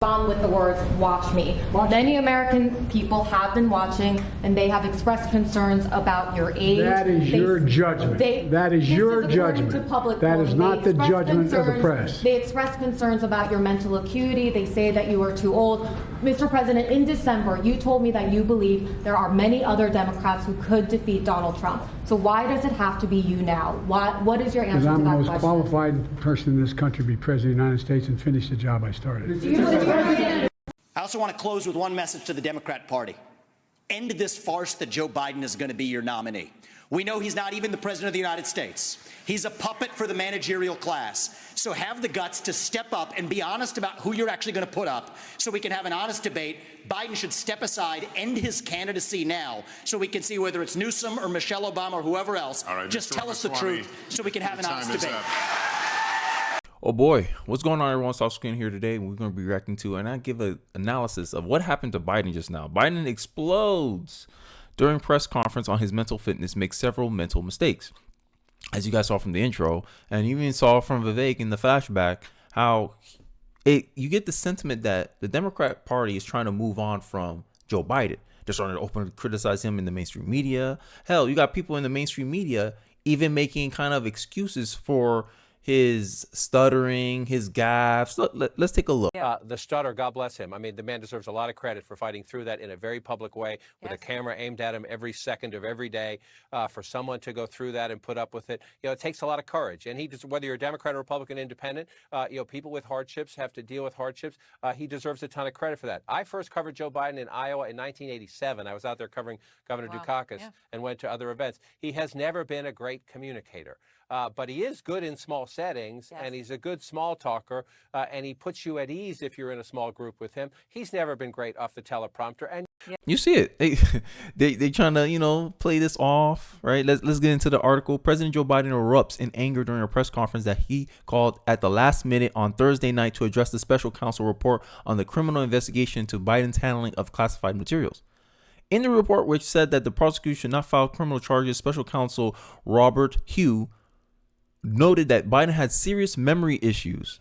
respond with the words, watch me. Many American people have been watching, and they have expressed concerns about your age. That is your judgment. That is your judgment. That is not the judgment of the press. They express concerns about your mental acuity. They say that you are too old. Mr. President, in December, you told me that you believe there are many other Democrats who could defeat Donald Trump. So why does it have to be you now? What is your answer to that question? Because I'm the most qualified person in this country to be President of the United States and finish the job I started. I also want to close with one message to the Democrat Party. End this farce that Joe Biden is going to be your nominee. We know he's not even the President of the United States. He's a puppet for the managerial class. So have the guts to step up and be honest about who you're actually going to put up so we can have an honest debate. Biden should step aside, end his candidacy now, so we can see whether it's Newsom or Michelle Obama or whoever else. All right, just Mr. tell us the truth so we can have an honest debate. Oh boy, what's going on, everyone? Off screen here today. We're going to be reacting to, and I give an analysis of what happened to Biden just now. Biden explodes during press conference on his mental fitness, makes several mental mistakes. As you guys saw from the intro, and you even saw from Vivek in the flashback, how you get the sentiment that the Democrat Party is trying to move on from Joe Biden. They're starting to openly criticize him in the mainstream media. Hell, you got people in the mainstream media even making kind of excuses for his stuttering, his gaffes. Let's take a look. The stutter, God bless him. I mean, the man deserves a lot of credit for fighting through that in a very public way with a camera aimed at him every second of every day. For someone to go through that and put up with it, it takes a lot of courage. And whether you're a Democrat, or Republican, Independent, people with hardships have to deal with hardships. He deserves a ton of credit for that. I first covered Joe Biden in Iowa in 1987. I was out there covering Governor Dukakis and went to other events. He has never been a great communicator. But he is good in small settings, and he's a good small talker, and he puts you at ease if you're in a small group with him. He's never been great off the teleprompter. And you see it. They trying to, play this off, right? Let's get into the article. President Joe Biden erupts in anger during a press conference that he called at the last minute on Thursday night to address the special counsel report on the criminal investigation into Biden's handling of classified materials. In the report, which said that the prosecution should not file criminal charges, special counsel Robert Hugh noted that Biden had serious memory issues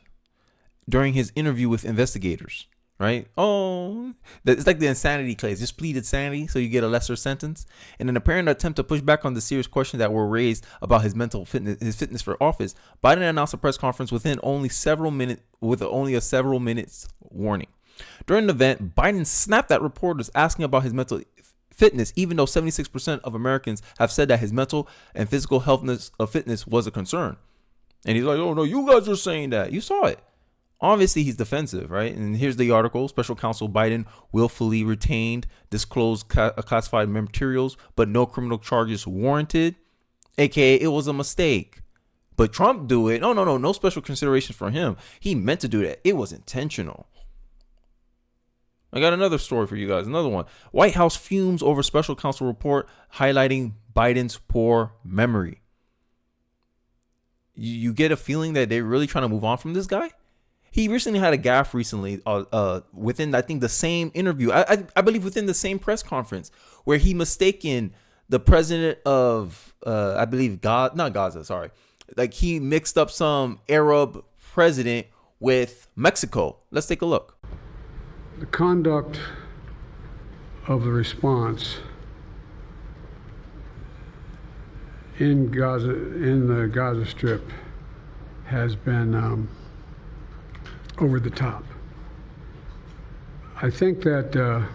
during his interview with investigators, right? Oh, it's like the insanity case. Just plead insanity so you get a lesser sentence. In an apparent attempt to push back on the serious questions that were raised about his mental fitness, his fitness for office, Biden announced a press conference with only a several minutes warning. During the event, Biden snapped at reporters asking about his mental fitness, even though 76% of Americans have said that his mental and physical fitness was a concern. And he's like, oh no, you guys are saying that. You saw it. Obviously, he's defensive, right? And here's the article. Special counsel Biden willfully retained, disclosed classified materials, but no criminal charges warranted. AKA, it was a mistake. But Trump do it. No special considerations for him. He meant to do that. It was intentional. I got another story for you guys. Another one. White House fumes over special counsel report highlighting Biden's poor memory. You get a feeling that they're really trying to move on from this guy. He recently had a gaffe recently within, I think, the same interview. I believe within the same press conference where he mistaken the president of, I believe, not Gaza, sorry. Like he mixed up some Arab president with Mexico. Let's take a look. The conduct of the response in Gaza, in the Gaza Strip, has been over the top. I think that,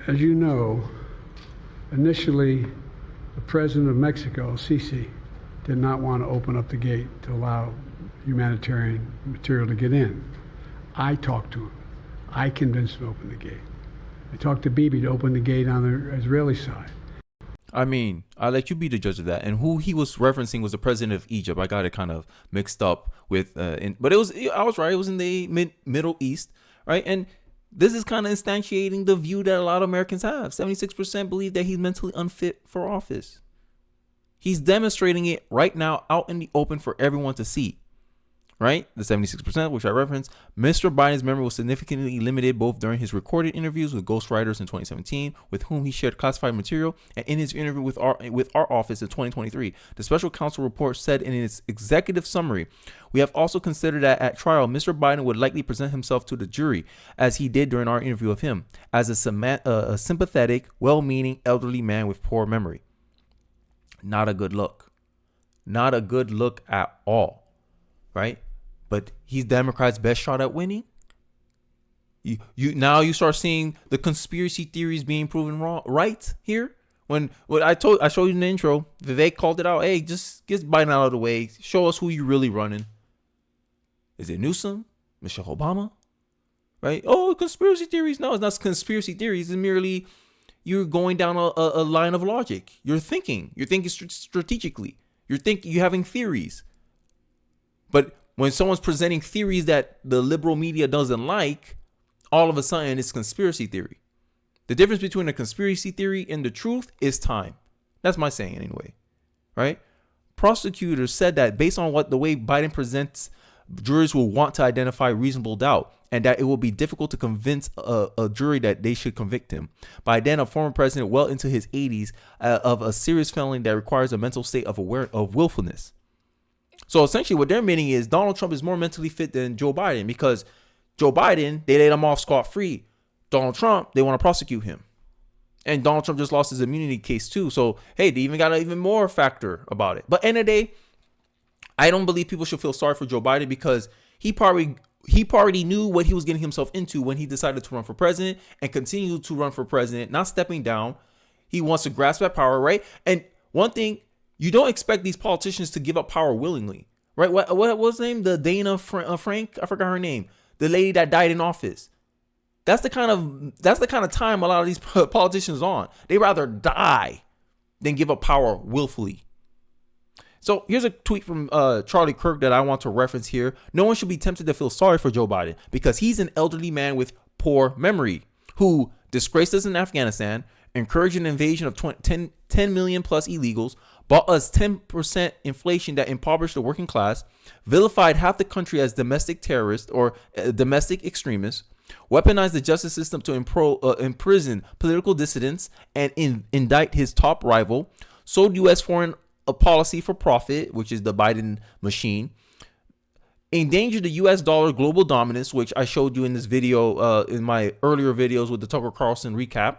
as you know, initially the president of Mexico, Sisi, did not want to open up the gate to allow humanitarian material to get in. I talked to him. I convinced him to open the gate. I talked to Bibi to open the gate on the Israeli side. I mean, I'll let you be the judge of that. And who he was referencing was the president of Egypt. I got it kind of mixed up with, but I was right. It was in the Middle East, right? And this is kind of instantiating the view that a lot of Americans have. 76% believe that he's mentally unfit for office. He's demonstrating it right now out in the open for everyone to see. right? The 76%, which I referenced. Mr. Biden's memory was significantly limited both during his recorded interviews with ghostwriters in 2017, with whom he shared classified material, and in his interview with our office in 2023. The special counsel report said in its executive summary, "We have also considered that at trial, Mr. Biden would likely present himself to the jury, as he did during our interview of him, as a sympathetic, well-meaning elderly man with poor memory." Not a good look. Not a good look at all, right? But he's Democrats' best shot at winning. You start seeing the conspiracy theories being proven wrong, right here. When what I showed you in the intro, Vivek called it out. Hey, just get Biden out of the way. Show us who you really running. Is it Newsom? Michelle Obama? Right? Oh, conspiracy theories. No, it's not conspiracy theories. It's merely you're going down a line of logic. You're thinking strategically. You're having theories. But when someone's presenting theories that the liberal media doesn't like, all of a sudden it's conspiracy theory. The difference between a conspiracy theory and the truth is time. That's my saying anyway, right? Prosecutors said that based on the way Biden presents, jurors will want to identify reasonable doubt, and that it will be difficult to convince a jury that they should convict him. By then, a former president well into his 80s of a serious felony that requires a mental state of willfulness. So essentially what they're meaning is Donald Trump is more mentally fit than Joe Biden, because Joe Biden, they let him off scot-free. Donald Trump, they want to prosecute him. And Donald Trump just lost his immunity case too. So, hey, they even got an even more factor about it. But end of the day, I don't believe people should feel sorry for Joe Biden, because he probably knew what he was getting himself into when he decided to run for president and continue to run for president, not stepping down. He wants to grasp that power, right? And one thing, you don't expect these politicians to give up power willingly, right? What was her name? The Dana Frank? I forgot her name. The lady that died in office. That's the kind of time a lot of these politicians are on. They rather die than give up power willfully. So here's a tweet from Charlie Kirk that I want to reference here. "No one should be tempted to feel sorry for Joe Biden, because he's an elderly man with poor memory who disgraced us in Afghanistan, encouraged an invasion of 10 million plus illegals, bought us 10% inflation that impoverished the working class, vilified half the country as domestic terrorists or domestic extremists, weaponized the justice system to imprison political dissidents and indict his top rival, sold U.S. foreign policy for profit, which is the Biden machine, endangered the U.S. dollar global dominance, which I showed you in this video, in my earlier videos with the Tucker Carlson recap,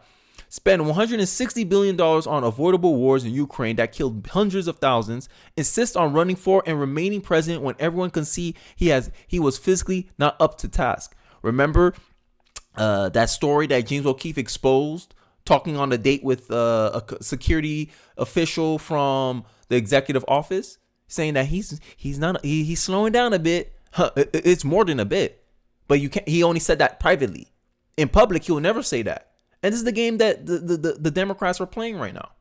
spend $160 billion on avoidable wars in Ukraine that killed hundreds of thousands, insist on running for and remaining president when everyone can see he was physically not up to task." Remember that story that James O'Keefe exposed, talking on a date with a security official from the executive office, saying that he's slowing down a bit. It's more than a bit, but he only said that privately. In public, he'll never say that. And this is the game that the Democrats are playing right now.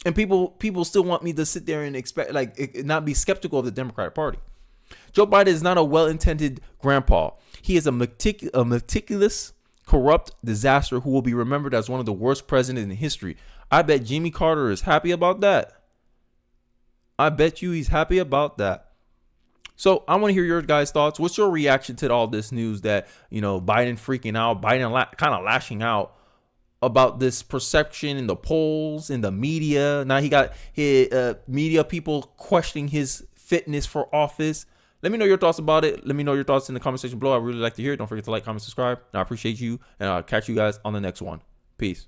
And people still want me to sit there and expect, not be skeptical of the Democratic Party. Joe Biden is not a well-intended grandpa. He is a meticulous, corrupt disaster who will be remembered as one of the worst presidents in history. I bet Jimmy Carter is happy about that. I bet you he's happy about that. So I want to hear your guys' thoughts. What's your reaction to all this news that, Biden freaking out, Biden kind of lashing out about this perception in the polls, in the media? Now he got his media people questioning his fitness for office. Let me know your thoughts about it. Let me know your thoughts in the comment section below. I really like to hear it. Don't forget to like, comment, subscribe. And I appreciate you. And I'll catch you guys on the next one. Peace.